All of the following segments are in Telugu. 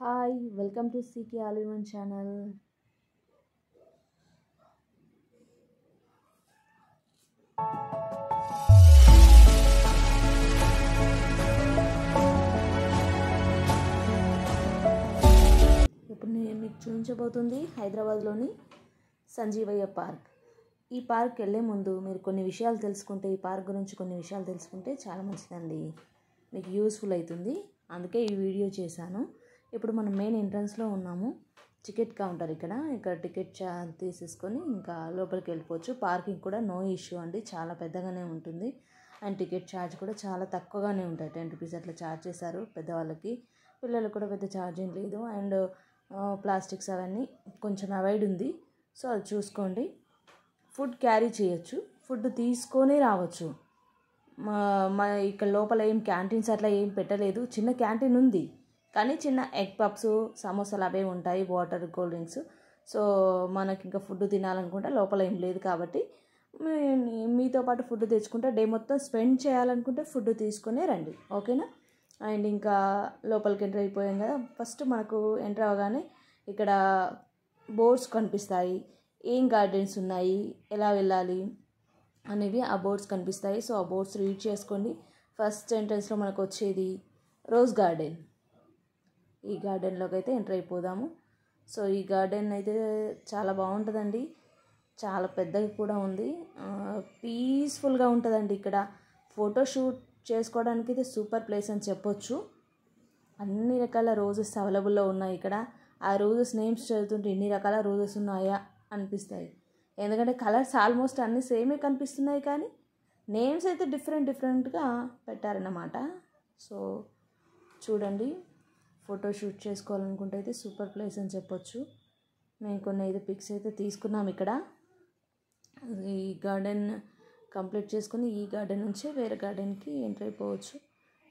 Hi, welcome to CK All-in-One channel. ఇప్పుడు నేను మీకు చూపించబోతుంది హైదరాబాద్లోని సంజీవయ్య పార్క్. ఈ పార్క్ వెళ్ళే ముందు మీరు కొన్ని విషయాలు తెలుసుకుంటే, ఈ పార్క్ గురించి కొన్ని విషయాలు తెలుసుకుంటే చాలా మంచిదండి, మీకు యూస్ఫుల్ అవుతుంది. అందుకే ఈ వీడియో చేశాను. ఇప్పుడు మనం మెయిన్ ఎంట్రన్స్లో ఉన్నాము. టికెట్ కౌంటర్ ఇక్కడ టికెట్ తీసేసుకొని ఇంకా లోపలికి వెళ్ళిపోవచ్చు. పార్కింగ్ కూడా నో ఇష్యూ అండి, చాలా పెద్దగానే ఉంటుంది. అండ్ టికెట్ ఛార్జ్ కూడా చాలా తక్కువగానే ఉంటాయి. 10 రూపీస్ అట్లా ఛార్జ్ చేశారు పెద్దవాళ్ళకి. పిల్లలకు కూడా పెద్ద ఛార్జ్ ఏం లేదు. అండ్ ప్లాస్టిక్స్ అవన్నీ కొంచెం అవాయిడ్ ఉంది, సో అది చూసుకోండి. ఫుడ్ క్యారీ చేయొచ్చు, ఫుడ్ తీసుకొని రావచ్చు. మా ఇక్కడ లోపల ఏం క్యాంటీన్స్ అట్లా ఏం పెట్టలేదు. చిన్న క్యాంటీన్ ఉంది కానీ చిన్న ఎగ్ పప్స్, సమోసాలు అవే ఉంటాయి, వాటర్, కూల్ డ్రింక్స్. సో మనకి ఇంకా ఫుడ్ తినాలనుకుంటే లోపల ఏం లేదు కాబట్టి మీతో పాటు ఫుడ్ తెచ్చుకుంటే డే మొత్తం స్పెండ్ చేయాలనుకుంటే ఫుడ్ తీసుకునే రండి, ఓకేనా. అండ్ ఇంకా లోపలికి ఎంటర్ అయిపోయాం కదా. ఫస్ట్ మనకు ఎంటర్ అవ్వగానే ఇక్కడ బోర్డ్స్ కనిపిస్తాయి, ఏం గార్డెన్స్ ఉన్నాయి, ఎలా వెళ్ళాలి అనేవి ఆ బోర్డ్స్ కనిపిస్తాయి. సో ఆ బోర్డ్స్ రీడ్ చేసుకోండి. ఫస్ట్ ఎంట్రన్స్లో మనకు వచ్చేది రోజ్ గార్డెన్. ఈ గార్డెన్లోకి అయితే ఎంటర్ అయిపోదాము. సో ఈ గార్డెన్ అయితే చాలా బాగుంటుందండి, చాలా పెద్దగా కూడా ఉంది, పీస్ఫుల్గా ఉంటుందండి. ఇక్కడ ఫోటోషూట్ చేసుకోవడానికి అయితే సూపర్ ప్లేస్ అని చెప్పొచ్చు. అన్ని రకాల రోజెస్ అవైలబుల్లో ఉన్నాయి ఇక్కడ. ఆ రోజెస్ నేమ్స్ చదువుతుంటే ఎన్ని రకాల రోజెస్ ఉన్నాయా అనిపిస్తాయి, ఎందుకంటే కలర్స్ ఆల్మోస్ట్ అన్నీ సేమే కనిపిస్తున్నాయి కానీ నేమ్స్ అయితే డిఫరెంట్గా పెట్టారన్నమాట. సో చూడండి, ఫోటోషూట్ చేసుకోవాలనుకుంటే అయితే సూపర్ ప్లేస్ అని చెప్పొచ్చు. మేము కొన్ని అయితే పిక్స్ అయితే తీసుకున్నాం ఇక్కడ. ఈ గార్డెన్ కంప్లీట్ చేసుకుని ఈ గార్డెన్ నుంచి వేరే గార్డెన్కి ఎంటర్ అయిపోవచ్చు.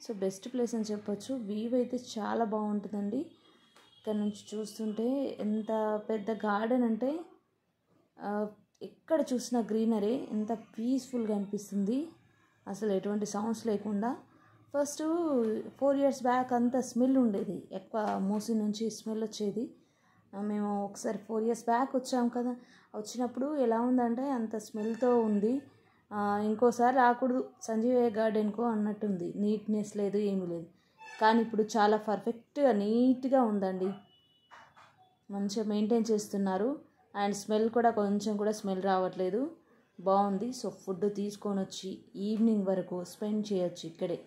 సో బెస్ట్ ప్లేస్ అని చెప్పొచ్చు. వ్యూ అయితే చాలా బాగుంటుందండి. ఇక్కడ నుంచి చూస్తుంటే ఎంత పెద్ద గార్డెన్ అంటే ఎక్కడ చూసినా గ్రీనరీ, ఎంత పీస్ఫుల్గా అనిపిస్తుంది అసలు ఎటువంటి సౌండ్స్ లేకుండా. ఫస్ట్ 4 years బ్యాక్ అంత స్మెల్ ఉండేది, ఎక్కువ మూసి నుంచి స్మెల్ వచ్చేది. మేము ఒకసారి 4 years బ్యాక్ వచ్చాము కదా, వచ్చినప్పుడు ఎలా ఉందంటే అంత స్మెల్తో ఉంది. ఇంకోసారి రాకూడదు సంజీవయ్య గార్డెన్కు అన్నట్టుంది, నీట్నెస్ లేదు, ఏమీ లేదు. కానీ ఇప్పుడు చాలా పర్ఫెక్ట్గా నీట్గా ఉందండి, మంచిగా మెయింటైన్ చేస్తున్నారు. అండ్ స్మెల్ కూడా కొంచెం కూడా స్మెల్ రావట్లేదు, బాగుంది. సో ఫుడ్ తీసుకొని వచ్చి ఈవినింగ్ వరకు స్పెండ్ చేయొచ్చు ఇక్కడే.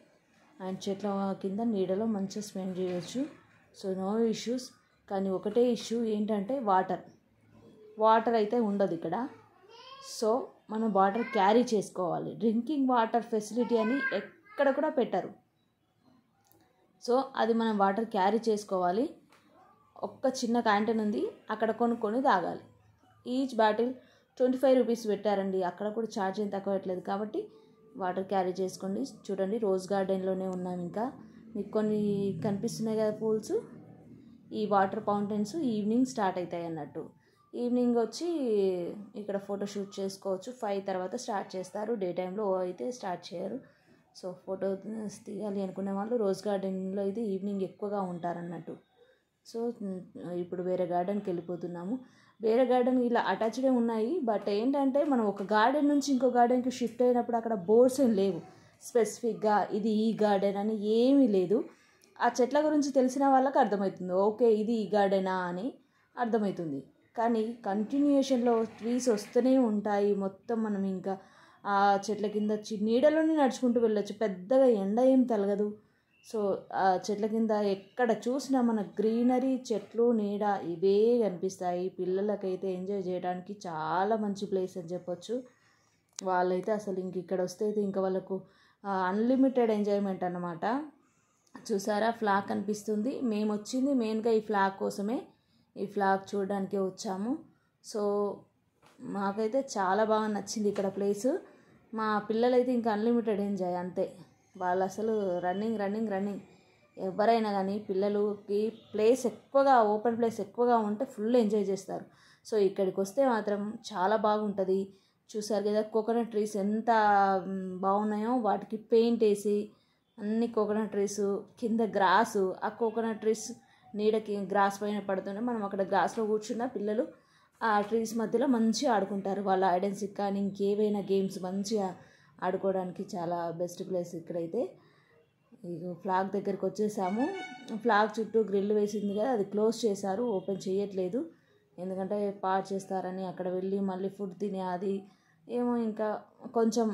అండ్ చెట్ల కింద నీడలో మంచిగా స్పెండ్ చేయొచ్చు. So no issues. కానీ ఒకటే ఇష్యూ ఏంటంటే వాటర్ అయితే ఉండదు ఇక్కడ. సో మనం వాటర్ క్యారీ చేసుకోవాలి. డ్రింకింగ్ వాటర్ ఫెసిలిటీ అని ఎక్కడ కూడా పెట్టరు. సో అది మనం వాటర్ క్యారీ చేసుకోవాలి. ఒక్క చిన్న క్యాంటీన్ ఉంది, అక్కడ కొనుక్కొని తాగాలి. ఈచ్ బాటిల్ 25 రూపీస్ పెట్టారండి. అక్కడ కూడా ఛార్జ్ ఏం తక్కువ పెట్టలేదు కాబట్టి వాటర్ క్యారీ చేసుకోండి. చూడండి, రోజ్ గార్డెన్లోనే ఉన్నాం. ఇంకా మీకు కొన్ని కనిపిస్తున్నాయి కదా పూల్స్, ఈ వాటర్ ఫౌంటైన్స్ ఈవినింగ్ స్టార్ట్ అవుతాయి అన్నట్టు. ఈవినింగ్ వచ్చి ఇక్కడ ఫోటోషూట్ చేసుకోవచ్చు. 5 తర్వాత స్టార్ట్ చేస్తారు, డే టైంలో అయితే స్టార్ట్ చేయరు. సో ఫోటో తీయాలి అనుకునే వాళ్ళు రోజ్ గార్డెన్లో అయితే ఈవినింగ్ ఎక్కువగా ఉంటారన్నట్టు. సో ఇప్పుడు వేరే గార్డెన్కి వెళ్ళిపోతున్నాము. వేరే గార్డెన్ ఇలా అటాచ్డే ఉన్నాయి, బట్ ఏంటంటే మనం ఒక గార్డెన్ నుంచి ఇంకో గార్డెన్కి షిఫ్ట్ అయినప్పుడు అక్కడ బోర్డ్స్ ఏం లేవు స్పెసిఫిక్గా ఇది ఈ గార్డెన్ అని ఏమీ లేదు. ఆ చెట్ల గురించి తెలిసిన వాళ్ళకి అర్థమవుతుంది, ఓకే ఇది ఈ గార్డెనా అని అర్థమవుతుంది. కానీ కంటిన్యూషన్లో ట్రీస్ వస్తూనే ఉంటాయి మొత్తం. మనం ఇంకా ఆ చెట్ల కింద నీడలోనే నడుచుకుంటూ వెళ్ళొచ్చు, పెద్దగా ఎండ ఏం తలగదు. సో ఆ చెట్ల కింద ఎక్కడ చూసినా మన గ్రీనరీ, చెట్లు, నీడ ఇవే కనిపిస్తాయి. పిల్లలకైతే ఎంజాయ్ చేయడానికి చాలా మంచి ప్లేస్ అని చెప్పొచ్చు. వాళ్ళైతే అసలు ఇక్కడ వస్తే అయితే ఇంకా వాళ్ళకు అన్లిమిటెడ్ ఎంజాయ్మెంట్ అన్నమాట. చూసారా, ఫ్లాగ్ కనిపిస్తుంది. మేము వచ్చింది మెయిన్గా ఈ ఫ్లాగ్ కోసమే, ఈ ఫ్లాగ్ చూడడానికి వచ్చాము. సో మాకైతే చాలా బాగా నచ్చింది ఇక్కడ ప్లేసు. మా పిల్లలైతే ఇంకా అన్లిమిటెడ్ ఎంజాయ్ అంతే. వాళ్ళు అసలు రన్నింగ్. ఎవరైనా కానీ పిల్లలకి ప్లేస్ ఎక్కువగా, ఓపెన్ ప్లేస్ ఎక్కువగా ఉంటే ఫుల్ ఎంజాయ్ చేస్తారు. సో ఇక్కడికి వస్తే మాత్రం చాలా బాగుంటుంది. చూసారు కదా కోకోనట్ ట్రీస్ ఎంత బాగున్నాయో, వాటికి పెయింట్ వేసి అన్ని కోకోనట్ ట్రీస్ కింద గ్రాసు, ఆ కోకోనట్ ట్రీస్ నీడకి గ్రాస్ పైన పడుతుంటే మనం అక్కడ గ్రాస్లో కూర్చున్న పిల్లలు ఆ ట్రీస్ మధ్యలో మంచిగా ఆడుకుంటారు. వాళ్ళ హైడ్ అండ్ సీక్ కానీ ఇంకేవైనా గేమ్స్ మంచిగా ఆడుకోవడానికి చాలా బెస్ట్ ప్లేస్ ఇక్కడైతే. ఇక ఫ్లాగ్ దగ్గరికి వచ్చేసాము. ఫ్లాగ్ చుట్టూ గ్రిల్ వేసింది కదా, అది క్లోజ్ చేశారు, ఓపెన్ చేయట్లేదు. ఎందుకంటే పాడు చేస్తారని అక్కడ వెళ్ళి మళ్ళీ ఫుడ్ తిని అది ఏమో ఇంకా కొంచెం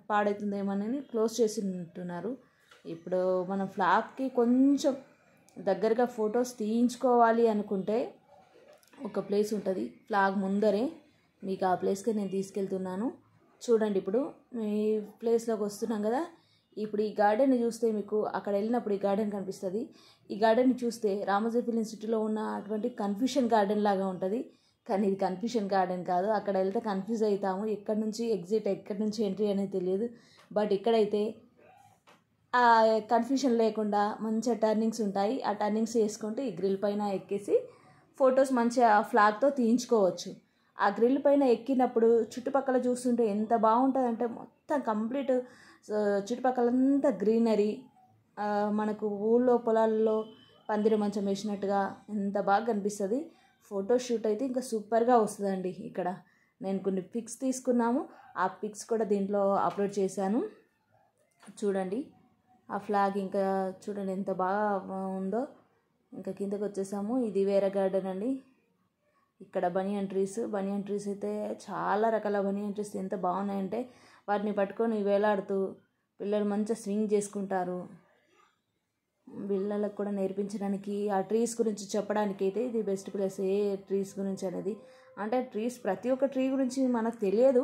పాడవుతుందేమోనని క్లోజ్ చేసి ఉంటున్నారు. ఇప్పుడు మనం ఫ్లాగ్కి కొంచెం దగ్గరగా ఫొటోస్ తీయించుకోవాలి అనుకుంటే ఒక ప్లేస్ ఉంటుంది ఫ్లాగ్ ముందరే. మీకు ఆ ప్లేస్కి నేను తీసుకెళ్తున్నాను. చూడండి, ఇప్పుడు మీ ప్లేస్లోకి వస్తున్నాం కదా. ఇప్పుడు ఈ గార్డెన్ చూస్తే మీకు అక్కడ వెళ్ళినప్పుడు ఈ గార్డెన్ కనిపిస్తుంది. ఈ గార్డెన్ చూస్తే రామోజీ ఫిలిం సిటీలో ఉన్న అటువంటి కన్ఫ్యూషన్ గార్డెన్ లాగా ఉంటుంది. కానీ ఇది కన్ఫ్యూషన్ గార్డెన్ కాదు. అక్కడ వెళ్తే కన్ఫ్యూజ్ అవుతాము, ఎక్కడి నుంచి ఎగ్జిట్ ఎక్కడి నుంచి ఎంట్రీ అనేది తెలియదు. బట్ ఇక్కడైతే ఆ కన్ఫ్యూషన్ లేకుండా మంచిగా టర్నింగ్స్ ఉంటాయి. ఆ టర్నింగ్స్ వేసుకుంటే ఈ గ్రిల్ పైన ఎక్కేసి ఫొటోస్ మంచిగా ఫ్లాగ్తో తీయించుకోవచ్చు. ఆ గ్రిల్ పైన ఎక్కినప్పుడు చుట్టుపక్కల చూస్తుంటే ఎంత బాగుంటుందంటే మొత్తం కంప్లీట్ చుట్టుపక్కలంతా గ్రీనరీ, మనకు ఊళ్ళో పొలాల్లో పందిరి మంచం వేసినట్టుగా ఎంత బాగా కనిపిస్తుంది. ఫోటో షూట్ అయితే ఇంకా సూపర్గా వస్తుందండి. ఇక్కడ నేను కొన్ని పిక్స్ తీసుకున్నాము, ఆ పిక్స్ కూడా దీంట్లో అప్లోడ్ చేశాను. చూడండి ఆ ఫ్లాగ్ ఇంకా చూడండి ఎంత బాగా ఉందో. ఇంకా కిందకి వచ్చేసాము. ఇది వేరే గార్డెన్ అండి. ఇక్కడ బనియన్ ట్రీస్ అయితే చాలా రకాల బనియన్ ట్రీస్ ఎంత బాగున్నాయంటే వాటిని పట్టుకొని వేలాడుతూ పిల్లలు మంచిగా స్వింగ్ చేసుకుంటారు. పిల్లలకు కూడా నేర్పించడానికి ఆ ట్రీస్ గురించి చెప్పడానికి అయితే ఇది బెస్ట్ ప్లేస్. ఏ ట్రీస్ గురించి అనేది అంటే ట్రీస్ ప్రతి ఒక్క ట్రీ గురించి మనకు తెలియదు,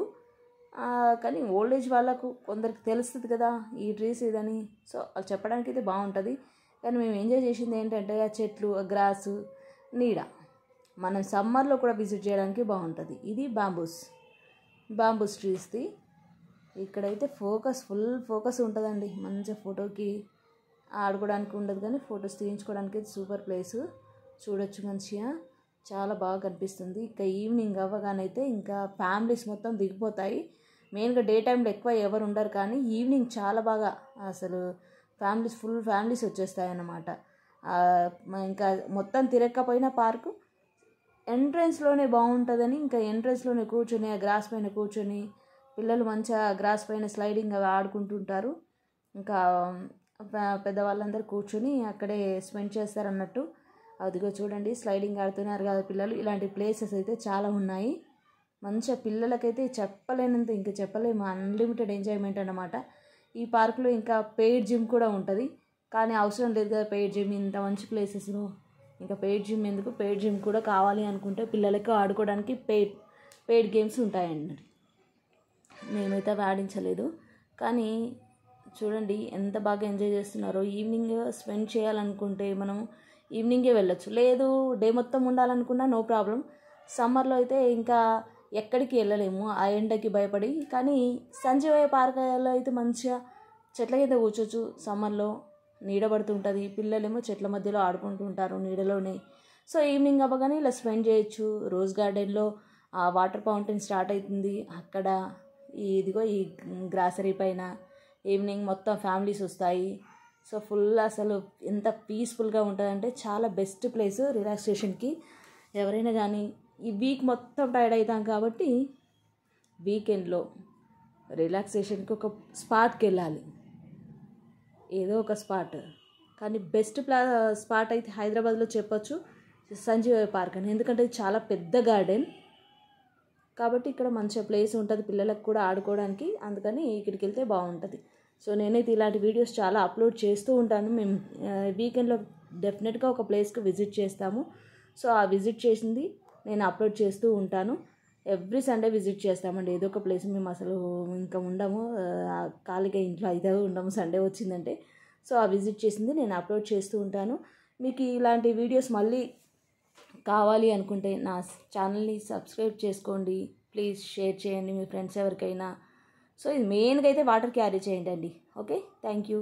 కానీ ఓల్డ్ ఏజ్ వాళ్ళకు కొందరికి తెలుస్తుంది కదా ఈ ట్రీస్ ఇదని. సో అది చెప్పడానికి అయితే బాగుంటుంది. కానీ మేము ఎంజాయ్ చేసింది ఏంటంటే ఆ చెట్లు, ఆ గ్రాసు, నీడ. మనం సమ్మర్లో కూడా విజిట్ చేయడానికి బాగుంటుంది. ఇది బాంబూస్ ట్రీస్ది. ఇక్కడైతే ఫుల్ ఫోకస్ ఉంటుందండి. మంచిగా ఫోటోకి ఆడుకోవడానికి ఉండదు, కానీ ఫొటోస్ తీయించుకోవడానికి సూపర్ ప్లేసు. చూడొచ్చు, మంచిగా చాలా బాగా కనిపిస్తుంది. ఇంకా ఈవినింగ్ అవ్వగానైతే ఇంకా ఫ్యామిలీస్ మొత్తం దిగిపోతాయి. మెయిన్గా డే టైంలో ఎక్కువ ఎవరు ఉండరు, కానీ ఈవినింగ్ చాలా బాగా అసలు ఫుల్ ఫ్యామిలీస్ వచ్చేస్తాయి అన్నమాట. ఇంకా మొత్తం తిరగకపోయినా పార్కు ఎంట్రన్స్లోనే బాగుంటుందని ఇంకా ఎంట్రన్స్లోనే కూర్చొని ఆ గ్రాస్ పైన కూర్చొని పిల్లలు మంచిగా గ్రాస్ పైన స్లైడింగ్ అవి ఆడుకుంటుంటారు. ఇంకా పెద్దవాళ్ళందరూ కూర్చొని అక్కడే స్పెండ్ చేస్తారన్నట్టు. అదిగో చూడండి స్లైడింగ్ ఆడుతున్నారు కదా పిల్లలు. ఇలాంటి ప్లేసెస్ అయితే చాలా ఉన్నాయి. మంచిగా పిల్లలకైతే చెప్పలేనంత ఇంకా చెప్పలేము, అన్లిమిటెడ్ ఎంజాయ్మెంట్ అన్నమాట. ఈ పార్కులో ఇంకా పెయిడ్ జిమ్ కూడా ఉంటుంది, కానీ అవసరం లేదు కదా పెయిడ్ జిమ్ ఇంత మంచి ప్లేసెస్లో. ఇంకా పెయిడ్ జిమ్ ఎందుకు, పెయిడ్ జిమ్ కూడా కావాలి అనుకుంటే పిల్లలకు ఆడుకోవడానికి పెయిడ్ గేమ్స్ ఉంటాయండి. మేమైతే అవి ఆడించలేదు, కానీ చూడండి ఎంత బాగా ఎంజాయ్ చేస్తున్నారో. ఈవినింగ్ స్పెండ్ చేయాలనుకుంటే మనం ఈవినింగే వెళ్ళొచ్చు, లేదు డే మొత్తం ఉండాలనుకున్నా నో ప్రాబ్లం. సమ్మర్లో అయితే ఇంకా ఎక్కడికి వెళ్ళలేము ఆ ఎండకి భయపడి, కానీ సంజీవయ్య పార్కులో అయితే మంచిగా చెట్ల కింద కూర్చోవచ్చు. సమ్మర్లో నీడ పడుతుంటుంది, పిల్లలేమో చెట్ల మధ్యలో ఆడుకుంటూ ఉంటారు నీడలోనే. సో ఈవినింగ్ అవ్వగానే ఇలా స్పెండ్ చేయొచ్చు. రోజ్ గార్డెన్లో ఆ వాటర్ ఫౌంటైన్ స్టార్ట్ అవుతుంది అక్కడ. ఇదిగో ఈ గ్రాసరీ పైన ఈవినింగ్ మొత్తం ఫ్యామిలీస్ వస్తాయి. సో ఫుల్ అసలు ఎంత పీస్ఫుల్గా ఉంటుందంటే చాలా బెస్ట్ ప్లేస్ రిలాక్సేషన్కి. ఎవరైనా కానీ ఈ వీక్ మొత్తం టైర్డ్ అవుతాం కాబట్టి వీకెండ్లో రిలాక్సేషన్కి ఒక స్పాట్కి వెళ్ళాలి, ఏదో ఒక స్పాట్. కానీ బెస్ట్ స్పాట్ అయితే హైదరాబాద్లో చెప్పొచ్చు సంజీవయ్య పార్క్ అని. ఎందుకంటే ఇది చాలా పెద్ద గార్డెన్ కాబట్టి ఇక్కడ మంచిగా ప్లేస్ ఉంటుంది పిల్లలకు కూడా ఆడుకోవడానికి, అందుకని ఇక్కడికి వెళ్తే బాగుంటుంది. సో నేనైతే ఇలాంటి వీడియోస్ చాలా అప్లోడ్ చేస్తూ ఉంటాను. మేము వీకెండ్లో డెఫినెట్గా ఒక ప్లేస్కి విజిట్ చేస్తాము. సో ఆ విజిట్ చేసింది నేను అప్లోడ్ చేస్తూ ఉంటాను. ఎవ్రీ సండే విజిట్ చేస్తామండి ఏదో ఒక ప్లేస్. మేము అసలు ఇంకా ఉండము, ఖాళీగా ఇంట్లో అయితే ఉండము సండే వచ్చిందంటే. సో ఆ విజిట్ చేసింది నేను అప్లోడ్ చేస్తూ ఉంటాను. మీకు ఇలాంటి వీడియోస్ మళ్ళీ కావాలి అనుకుంటే నా ఛానల్ని సబ్స్క్రైబ్ చేసుకోండి, ప్లీజ్ షేర్ చేయండి మీ ఫ్రెండ్స్ ఎవరికైనా. సో ఇది మెయిన్గా అయితే వాటర్ క్యారీ చేయండి అండి. Okay, thank you.